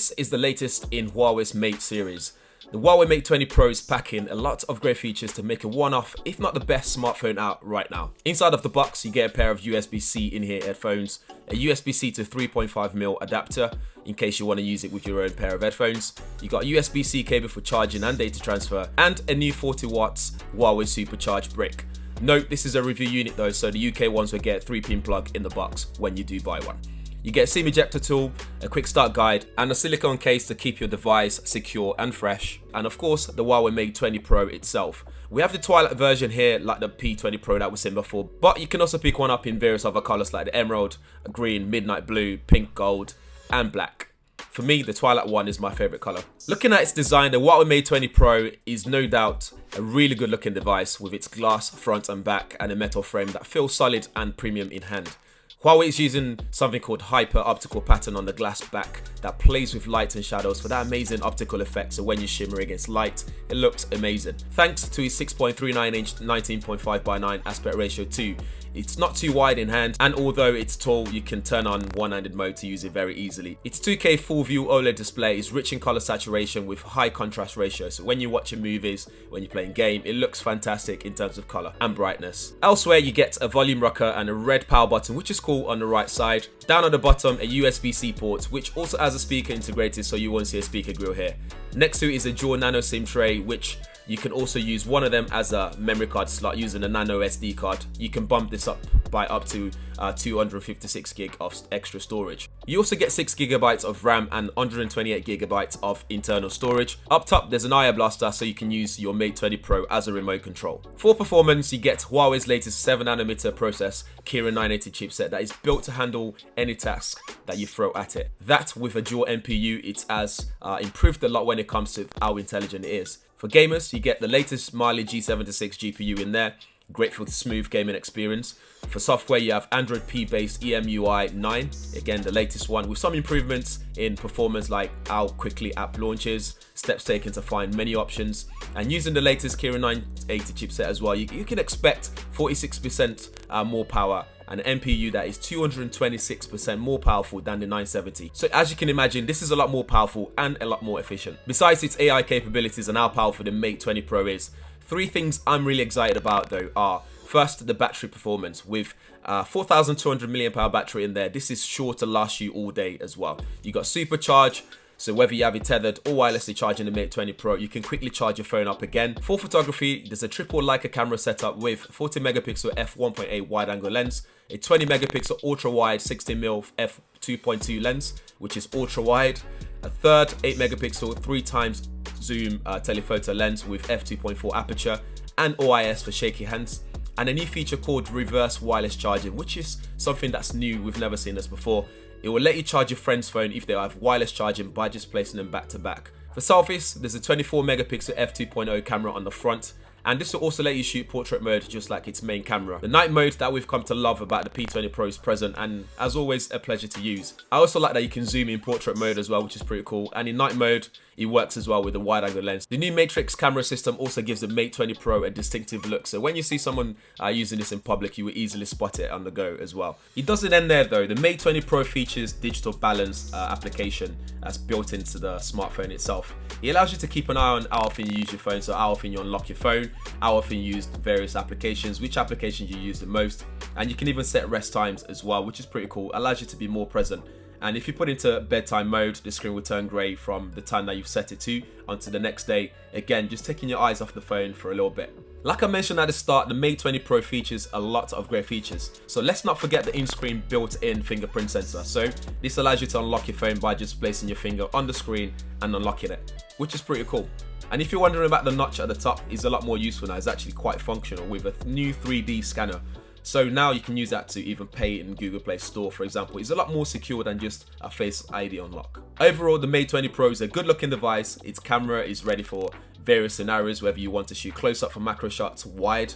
This is the latest in Huawei's Mate series. The Huawei Mate 20 Pro is packing a lot of great features to make it one of, if not the best smartphone out right now. Inside of the box, you get a pair of USBC in-ear headphones, a USBC to 3.5mm adapter in case you want to use it with your own pair of headphones. You got a USBC cable for charging and data transfer, and a new 40 watts Huawei SuperCharge brick. Note, this is a review unit though, so the UK ones will get a 3-pin plug in the box when you do buy one. You get a SIM ejector tool, a quick start guide, and a silicone case to keep your device secure and fresh. And of course, the Huawei Mate 20 Pro itself. We have the Twilight version here, like the P20 Pro that was seen before, but you can also pick one up in various other colors like the emerald, green, midnight blue, pink, gold, and black. For me, the Twilight one is my favorite color. Looking at its design, the Huawei Mate 20 Pro is no doubt a really good looking device with its glass front and back and a metal frame that feels solid and premium in hand. Huawei is using something called hyper optical pattern on the glass back that plays with light and shadows for that amazing optical effect, so when you shimmer against light, it looks amazing. Thanks to its 6.39 inch 19.5:9 aspect ratio too. It's not too wide in hand, and although it's tall, you can turn on one-handed mode to use it very easily. Its 2K full view OLED display is rich in color saturation with high contrast ratio, so when you're watching movies, when you're playing game, it looks fantastic in terms of color and brightness. Elsewhere, you get a volume rocker and a red power button, which is cool on the right side. Down on the bottom, a USB-C port, which also has a speaker integrated, so you won't see a speaker grill here. Next to it is a dual nano SIM tray, which you can also use one of them as a memory card slot using a nano SD card. You can bump this up by up to 256 gig of extra storage. You also get 6 GB of RAM and 128 GB of internal storage. Up top, there's an IR blaster, so you can use your Mate 20 Pro as a remote control. For performance, you get Huawei's latest 7nm process Kirin 980 chipset that is built to handle any task that you throw at it. That with a dual NPU, it has improved a lot when it comes to how intelligent it is. For gamers, you get the latest Mali G76 GPU in there, great for smooth gaming experience. For software, you have Android P based EMUI 9, again the latest one with some improvements in performance like how quickly app launches, steps taken to find menu options, and using the latest Kirin 980 chipset as well, you can expect 46% more power and an NPU that is 226% more powerful than the 970. So as you can imagine, this is a lot more powerful and a lot more efficient. Besides its AI capabilities and how powerful the Mate 20 Pro is, 3 things I'm really excited about though are, first, the battery performance. With 4,200 mAh battery in there, this is sure to last you all day as well. You got SuperCharge, so whether you have it tethered or wirelessly charging the Mate 20 Pro, you can quickly charge your phone up again. For photography, there's a triple Leica camera setup with 40 megapixel f1.8 wide angle lens, a 20 megapixel ultra wide 16mm f2.2 lens, which is ultra wide, a third 8 megapixel 3x zoom telephoto lens with f2.4 aperture, and OIS for shaky hands, and a new feature called reverse wireless charging, which is something that's new. We've never seen this before. It will let you charge your friend's phone if they have wireless charging by just placing them back to back. For selfies, there's a 24 megapixel f2.0 camera on the front, and this will also let you shoot portrait mode just like its main camera. The night mode that we've come to love about the P20 Pro is present, and as always, a pleasure to use. I also like that you can zoom in portrait mode as well, which is pretty cool, and in night mode, it works as well with the wide angle lens. The new Matrix camera system also gives the Mate 20 Pro a distinctive look, so when you see someone using this in public, you will easily spot it on the go as well. It doesn't end there though. The Mate 20 Pro features digital balance application that's built into the smartphone itself. It allows you to keep an eye on how often you use your phone, so how often you unlock your phone, how often you use various applications, which applications you use the most, and you can even set rest times as well, which is pretty cool. It allows you to be more present. And if you put into bedtime mode, the screen will turn grey from the time that you've set it to onto the next day. Again, just taking your eyes off the phone for a little bit. Like I mentioned at the start, the Mate 20 Pro features a lot of great features. So let's not forget the in-screen built-in fingerprint sensor. So this allows you to unlock your phone by just placing your finger on the screen and unlocking it, which is pretty cool. And if you're wondering about the notch at the top, it's a lot more useful now. It's actually quite functional with a new 3D scanner. So now you can use that to even pay in Google Play Store, for example. It's a lot more secure than just a Face ID unlock. Overall, the Mate 20 Pro is a good looking device. Its camera is ready for various scenarios, whether you want to shoot close up for macro shots, wide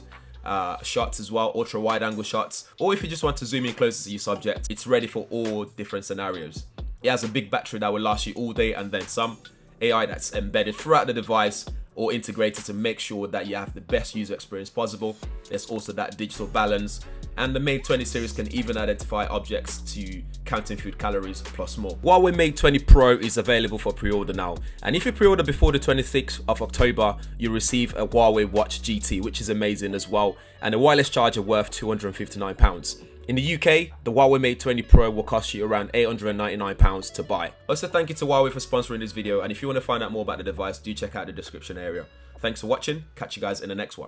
shots as well, ultra wide angle shots, or if you just want to zoom in closer to your subject, it's ready for all different scenarios. It has a big battery that will last you all day and then some, AI that's embedded throughout the device or integrated to make sure that you have the best user experience possible. There's also that digital balance, and the Mate 20 series can even identify objects to counting food calories plus more. Huawei Mate 20 Pro is available for pre-order now, and if you pre-order before the 26th of October, you receive a Huawei Watch GT, which is amazing as well, and a wireless charger worth £259. In the UK, the Huawei Mate 20 Pro will cost you around £899 to buy. Also, thank you to Huawei for sponsoring this video, and if you want to find out more about the device, do check out the description area. Thanks for watching, catch you guys in the next one.